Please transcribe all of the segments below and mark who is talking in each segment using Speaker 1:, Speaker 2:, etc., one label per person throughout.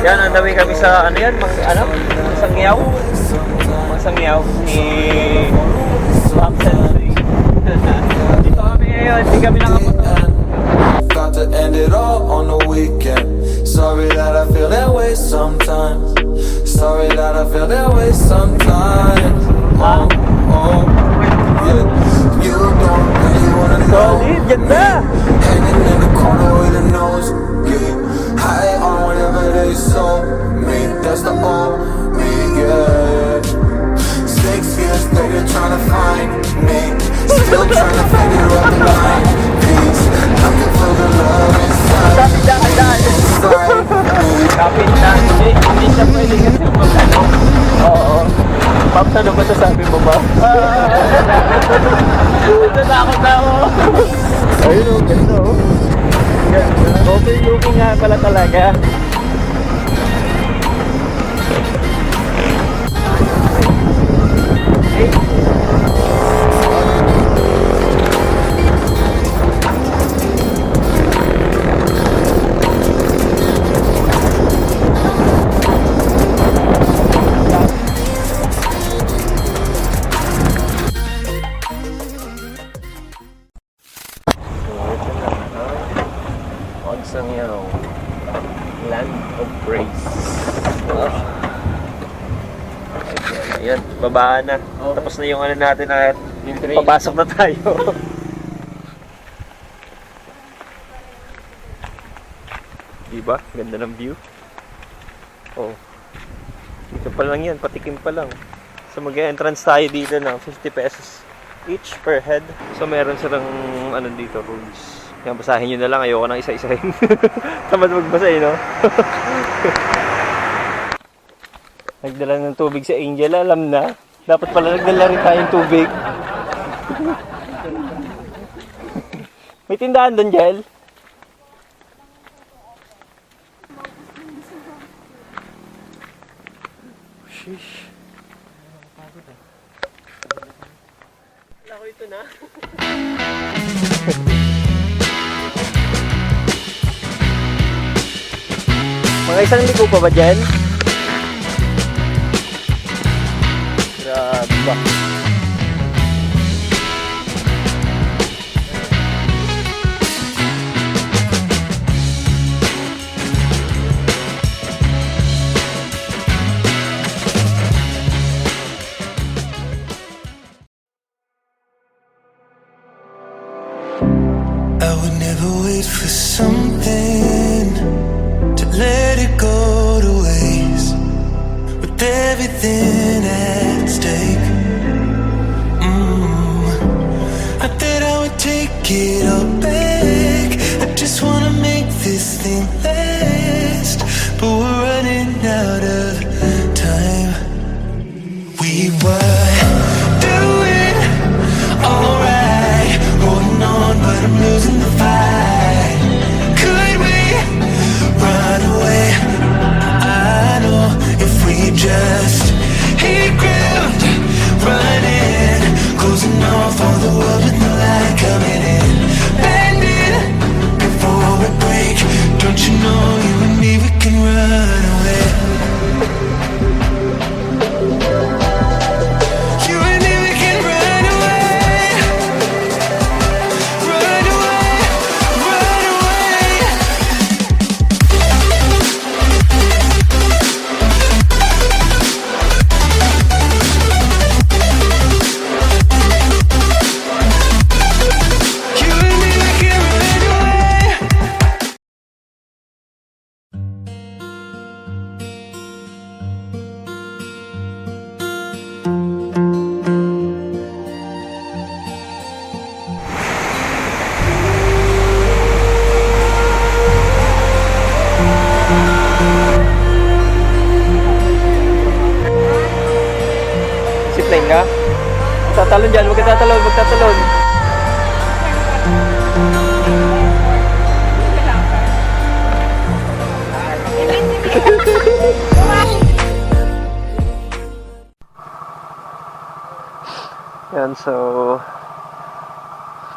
Speaker 1: Yan, andawi kami sa, ano yan, Sangyaw. Sangyaw ni Pop Century. Dito kami ngayon, hindi kami nakapunta.
Speaker 2: Got to end it all on the weekend. Sorry that I feel that way sometimes. Sorry that I feel that way sometimes. Oh, yeah. You don't really wanna know.
Speaker 1: Solid, ganda!
Speaker 2: Hanging in the corner with a nose, yeah. High on whatever they sold me. That's the old me, yeah. 6 years later, trying to find me. Still trying to figure out the line. Peace, looking for the love inside.
Speaker 1: Kapit na, hindi siya pwede kasi mag-ano. Oo. Pops, ano ba sasabi mo ba? Natakot na ako. Ayun o, ganda o. Overlooking nga pala talaga. Sangyaw, Land of Grace. Ayan, babaan na. Tapos na yung ano natin at papasok na tayo. Diba? Ganda ng view. Oh. Ito pa lang yan, patikim pa lang. So mag-entrance tayo dito ng 50 pesos each per head. So meron silang ano dito, rooms. Yan, basahin nyo na lang. Ayoko nang isa-isahin. Tamad magbasa no? Nagdala ng tubig si Angel. Alam na. Dapat pala nagdala rin tayong tubig. May tindahan doon, Jel? Sheesh. Wala ko ito na. Mga isang ligo pa ba dyan? Grabe ba?
Speaker 2: I would never wait for something to let it go to waste, with everything at stake. I thought I would take it all back. I just wanna make this thing last, but we're running out of time. We were doing alright, holding on, but I'm losing the fight. Could we run away? I know if we just hit ground, running, closing off all the world with the light coming in, bending before we break. Don't you know you and me, we can run away. You and me, we can run away. Run away, run away. You and me, we can run away.
Speaker 1: Zipline ka? Tatalon dyan, huwag ka tatalon, huwag tatalon. Yan, so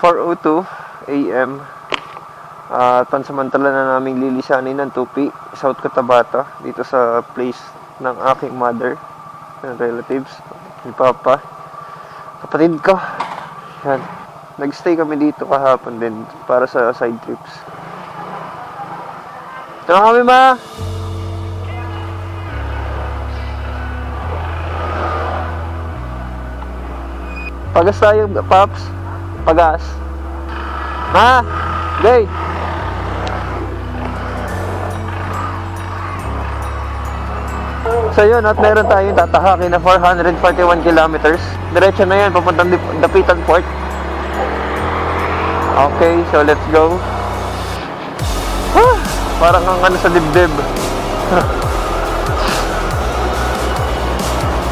Speaker 1: 4:02 AM At pansamantala na naming lilisanin ng Tupi, South Cotabato, dito sa place ng aking mother, ng relatives, ni Papa, kapatid ko. Yan. Nag-stay kami dito kahapon din para sa side trips. Ito na kami, ma! Pagas tayo, Paps. Pagas. Ma! Gay! So yun, at meron tayong tatahakin na 441 kilometers. Diretso na yan, papuntang Dapitan Port. Okay, so let's go. Parang ang ano sa dibdib.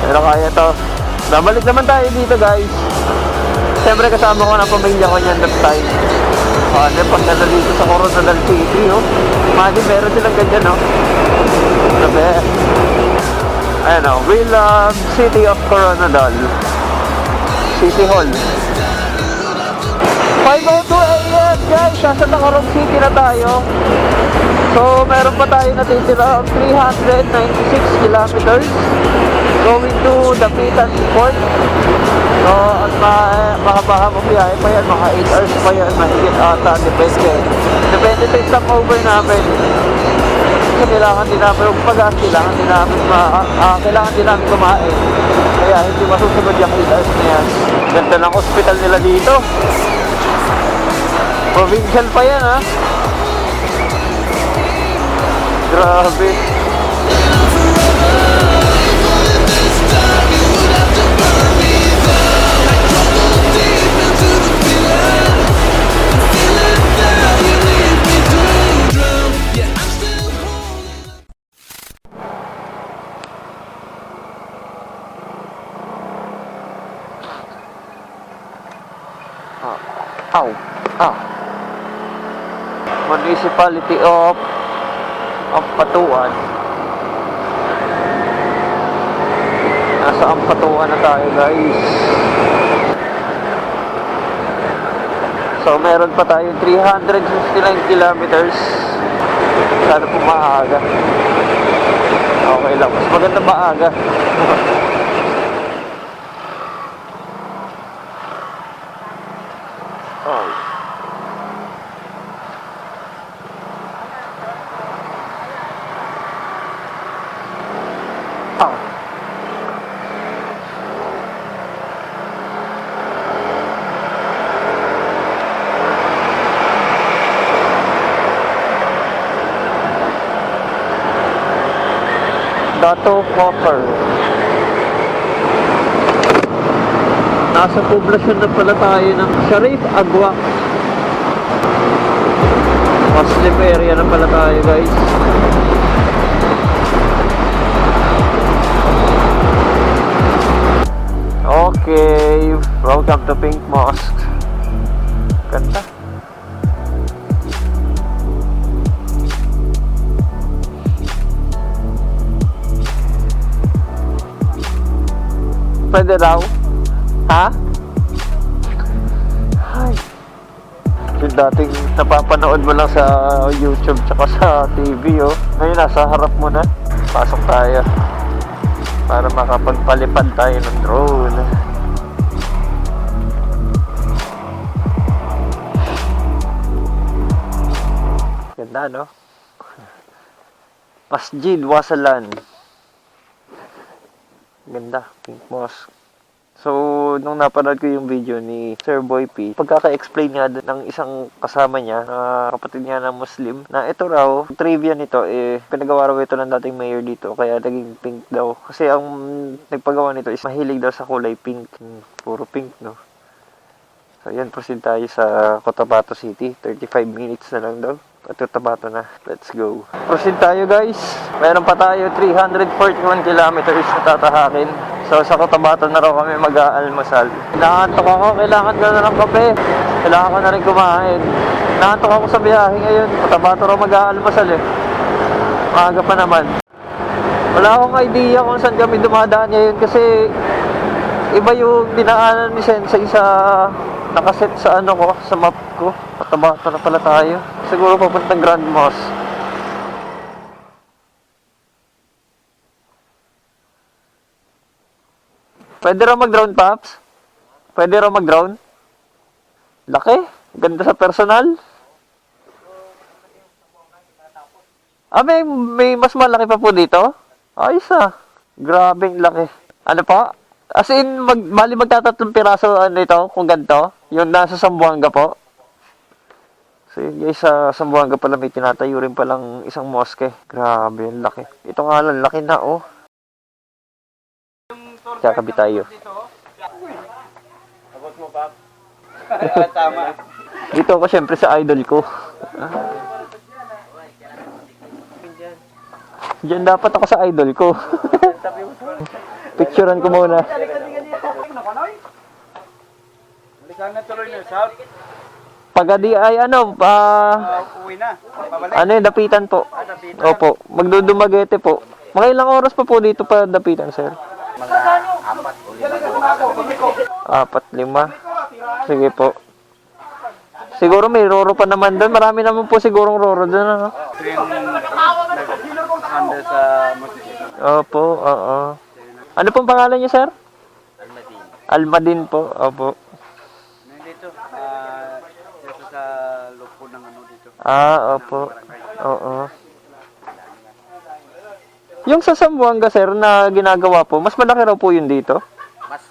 Speaker 1: Pero kaya to. Babalik naman tayo dito, guys. Siyempre kasama ko na pamilya ko niyan that time. Ano, pag nala dito sa Coronadal City, oh. Imagine, meron silang ganyan, oh. Sabi, ayan, oh. We love City of Coronadal. City Hall. 5:02 AM, guys. Nasa Tacarong City na tayo. So, meron pa tayo natitira 396 kilometers going to Dapitan Port. So, at baka mabiyahe pa yan, mga 8 hours pa yan, mahigit ata, depende. Depende sa stopover namin. Kasi kailangan din namin magpagas, kailangan din namin kumain. Kaya hindi masusunod yung 8 hours na yan. Ganda ng hospital nila dito. Provincial pa yan, ha? Grabe. Municipality of Ampatuan. Nasa Ampatuan na tayo, guys. So meron pa tayong 359 kilometers. Sana po maaga. Okay lang, mas maganda maaga. Dato Copper. Nasa poblasyon na pala tayo ng Sharif Agwak. Muslim area na pala tayo, guys. Okay, welcome to Pink Mosque. Ganda. Pwede raw? Ha? Ay. Yung dating napapanood mo lang sa YouTube tsaka sa TV, oh. Ngayon nasa harap mo na. Pasok tayo. Para makapagpalipad tayo ng drone. Ganda, no? Masjid Wasalan. Ganda, Pink Mosque. So, nung napanood ko yung video ni Sir Boy P, pagkaka-explain nga ng isang kasama niya, kapatid niya na Muslim, na ito raw, trivia nito, pinagawa raw ito ng dating mayor dito, kaya naging pink daw. Kasi ang nagpagawa nito is mahilig daw sa kulay pink. Puro pink, no? So, yan, proceed tayo sa Cotabato City. 35 minutes na lang daw. At Cotabato na. Let's go. Proceed tayo, guys. Meron pa tayo 341 kilometers na tatahakin. So, sa Cotabato na raw kami mag-aalmusal. Nakantok ako. Kailangan ko na ng kape. Kailangan ko na rin kumain. Nakantok ako sa biyahe ngayon. Cotabato raw mag-aalmusal, eh. Maaga pa naman. Wala akong idea kung saan kami dumadaan ngayon kasi iba yung dinaanan ni Sensei sa nakaset sa ano ko, sa map ko. Cotabato na pala tayo. siguro papuntang Grand Mosque. Pwede raw mag-drone, Paps? Pwede raw mag-drone? Laki. Ganda sa personal. May mas malaki pa po dito? Ayos ah. Grabing laki. Ano pa? As in, magtatatlong piraso nito kung ganito. Yung nasa Zamboanga po. So yun guys, sa Zamboanga pala may tinatayo rin palang isang mosque. Grabe, ang laki. Ito nga lang, laki na oh. Kakabi tayo.
Speaker 3: Abot mo, Pap. Tama.
Speaker 1: Dito ako syempre sa idol ko. Diyan dapat ako sa idol ko. Picturean ko muna.
Speaker 3: Balikan na tuloy na, South.
Speaker 1: Pagadi ay
Speaker 3: Uwi na. Pabalik.
Speaker 1: Dapitan po.
Speaker 3: Dapitan.
Speaker 1: Opo, magdudumagete po. Mga ilang oras pa po dito pa dapitan, sir?
Speaker 3: Mga 4 o 5.
Speaker 1: 4, 5. Sige po. Siguro may roro pa naman doon. Marami naman po sigurong roro doon, ano?
Speaker 3: Ito yung nag-handa sa musik.
Speaker 1: Opo, oo. Ano pong pangalan niyo, sir?
Speaker 3: Almadin.
Speaker 1: Almadin po, opo.
Speaker 3: Dito, dito sa lupo ng ano dito.
Speaker 1: Opo. Oo. Yung sa Zamboanga, sir, na ginagawa po, mas malaki raw po yun dito?
Speaker 4: Mas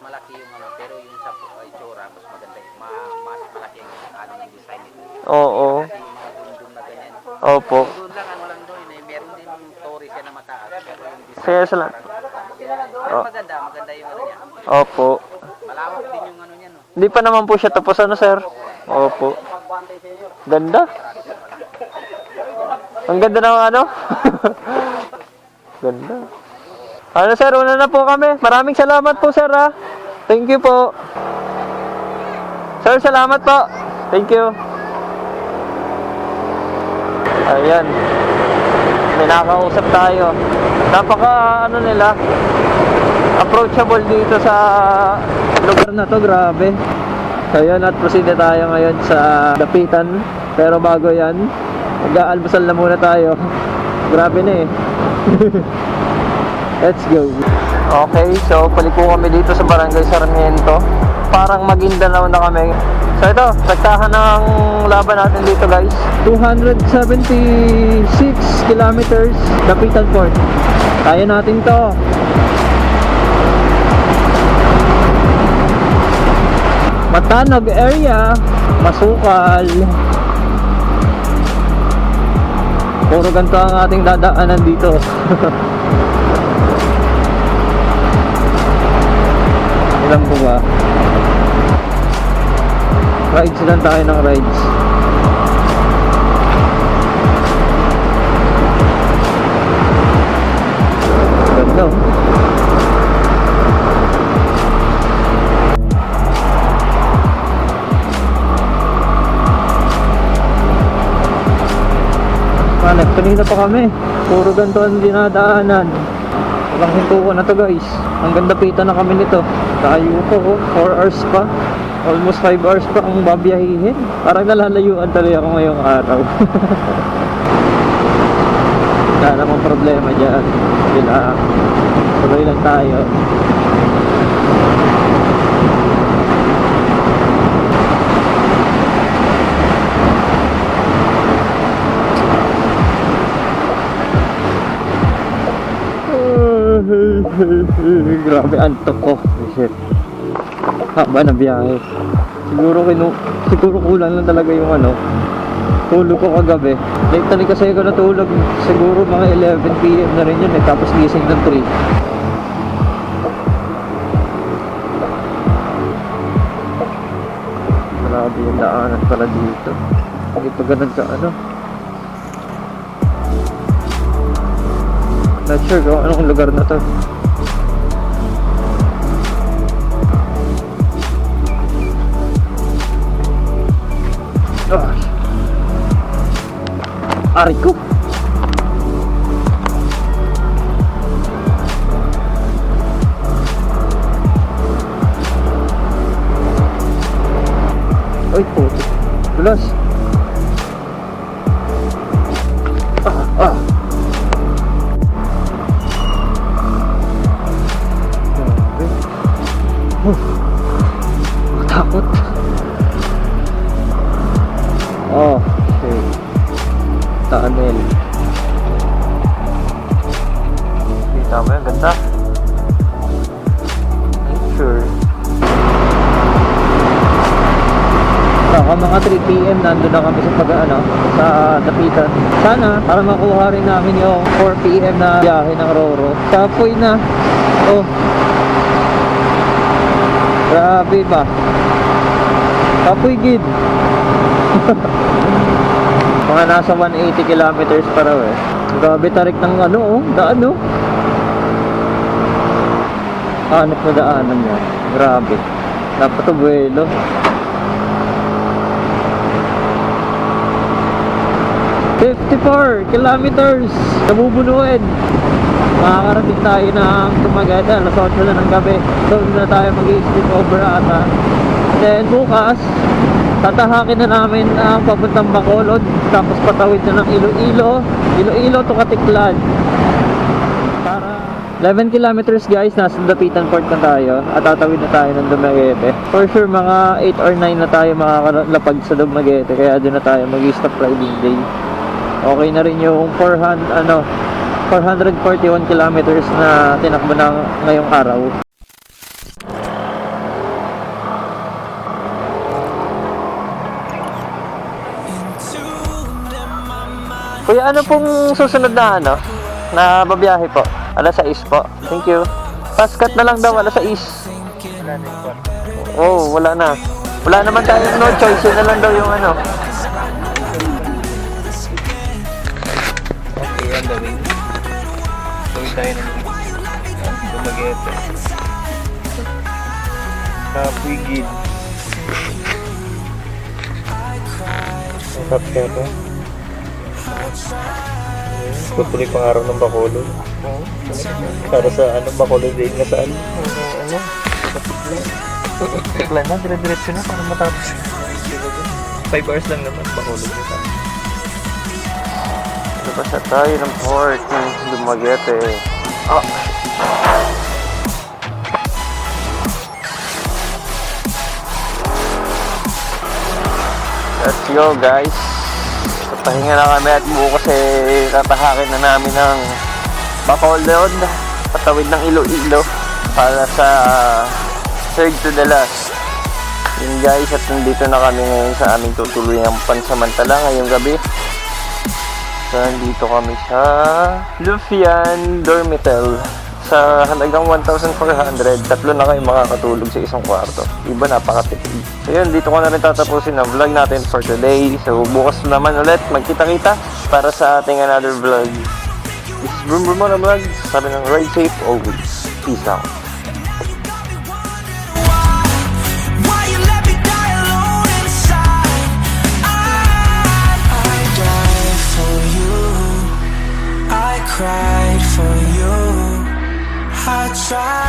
Speaker 4: malaki yung ano, pero yung sa itsura mas maganda, mas malaki yung ano ng design nito.
Speaker 1: Oo.
Speaker 4: Kasi yung mga dundong na ganyan.
Speaker 1: Opo.
Speaker 4: Doon lang ano lang doon, meron din story siya na mataas, pero yung design
Speaker 1: Kaya sila.
Speaker 4: pero maganda yung ano niya.
Speaker 1: Opo.
Speaker 4: Malawak din yung ano niya, no.
Speaker 1: Hindi pa naman po siya tapos, ano, sir? Opo. Ganda. Ang ganda ng ano? Ganda. Ano, sir? Una na po kami. Maraming salamat po, sir, ha? Thank you po. Sir, salamat po. Thank you. Ayan. May nakakausap tayo. Napaka, nila, approachable dito sa lugar na to. Grabe. So, yun, at proceed na tayo ngayon sa dapitan. Pero bago yan, mag-aalmusal na muna tayo. Grabe na eh. Let's go. Okay, so paliko kami dito sa Barangay Sarmiento. Parang Maguindanao na kami. So ito, saktahan ng laban natin dito, guys. 276 kilometers, Dapitan Port. Kaya natin to. Matanog area, masukal. Puro ganito ang ating dadaanan dito. Ilan po ba? Rides lang tayo ng rides. Ganda. Kanina pa kami. Puro ganito ang dinadaanan. Walang hintuan na to, guys. Hanggang dapitan na kami nito. Tayo ko, 4 hours pa. Almost 5 hours pa ang babiyahihin. Parang nalalayuan talaga ako ngayong araw. Wala namang problema dyan. Tuloy lang tayo. Grabe, antok ko. Shit. Haba na biyahe. Siguro kulang lang talaga yung ano, tulog ko kagabi. Late tali kasi ako natulog. Siguro mga 11 PM na rin yun eh. Tapos gising ng 3. Grabe yung daanan pala dito. Hindi pa ganun ka ano. Not sure kung anong lugar na to. Aray ko. Ay, puto. Tulas. kasi tunnel. Kita mo yan, ganda. Nature. Baka mga 3 PM nandun na kami sa sa Dapitan. Sana para makuha rin namin yung 4 PM na biyahe ng Roro. Kapoy na. Oh. Grabe ba? Kapoy gid. Mga nasa 180 kilometers pa raw eh. Grabe tarik ng daan hanap na daanan yan. Grabe. Dapat buwelo. 54 kilometers nabubunuin. Makakarating tayo ng Dumaguete alas 8 na ng gabi. Doon na tayo mag-sleep over ata. Then bukas tatahakin na namin ang papuntang Bacolod, tapos patawid na ng Iloilo to Katiklan. Para 11 kilometers guys, nasa Dapitan Port na tayo at tatawid na tayo ng Dumaguete. For sure mga 8 or 9 na tayo makakalapag sa Dumaguete, kaya doon na tayo mag-stop riding day. Okay na rin yung 441 kilometers na tinakbo na ngayong araw. Kuya, ano pong susunod na na babiyahe po? Alas 6 po. Thank you. Paskat na lang daw, alas 6. Oh, wala na. Wala naman tayong no choice. Yun na lang daw yung Okay, on the way. Tuloy tayo ng Dumaguete. Kapuigid. Ang kap kaya ito. Tutuloy pang araw ng Bacolod. Para sa Bacolod Day nga saan? Tikla na, dire-diretso na para matapos. 5 hours lang naman Bacolod na saan. Labas na tayo ng port ng Dumaguete. Let's go guys. Pahinga na kami at bukas tatahakin na namin ng Bacolod, patawid ng Iloilo para sa third to the last. Yun guys, at nandito na kami ngayon sa aming tutuluyang pansamantala ngayong gabi. So nandito kami sa Lufian Dormitel sa halagang 1,400. Tatlo na kayo makakatulog sa isang kwarto. Iba, napakatipid. So yun, dito ko na rin tatapusin ang vlog natin for today. So bukas naman ulit magkita-kita para sa ating another vlog. This is Broom Broom on a vlog. Sabi ng ride safe always. Peace out.
Speaker 2: Why you let me die alone inside? I died for you. I cried for you. I tried